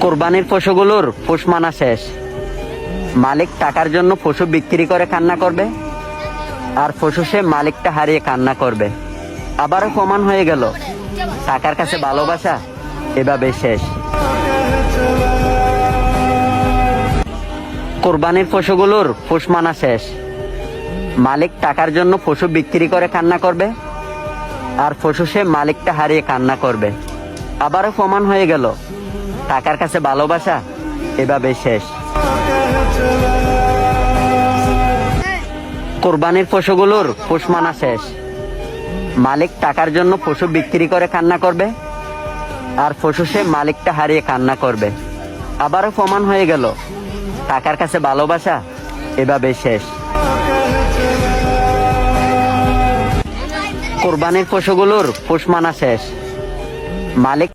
কোরবানির পশুগুলোর পোষ মানা শেষ। মালিক টাকার জন্য পশু বিক্রি করে কান্না করবে, আর পশু সে মালিকটা হারিয়ে কান্না করবে। আবারও প্রমাণ হয়ে গেল টাকার কাছে ভালোবাসা এভাবে শেষ। কোরবানির পশুগুলোর পোষ মানা শেষ। মালিক টাকার জন্য পশু বিক্রি করে কান্না করবে, আর পশু সে মালিকটা হারিয়ে কান্না করবে। আবারও প্রমাণ হয়ে গেল টাকার কাছে ভালোবাসা এভাবে শেষ। কোরবানির পশুগুলোর পোষ মানা শেষ। মালিক টাকার জন্য পশু বিক্রি করে কান্না করবে, আর পশু সে মালিকটা হারিয়ে কান্না করবে। আবারও প্রমাণ হয়ে গেল টাকার কাছে ভালোবাসা এভাবে শেষ। কোরবানির পশুগুলোর পোষ মানা শেষ। মালিক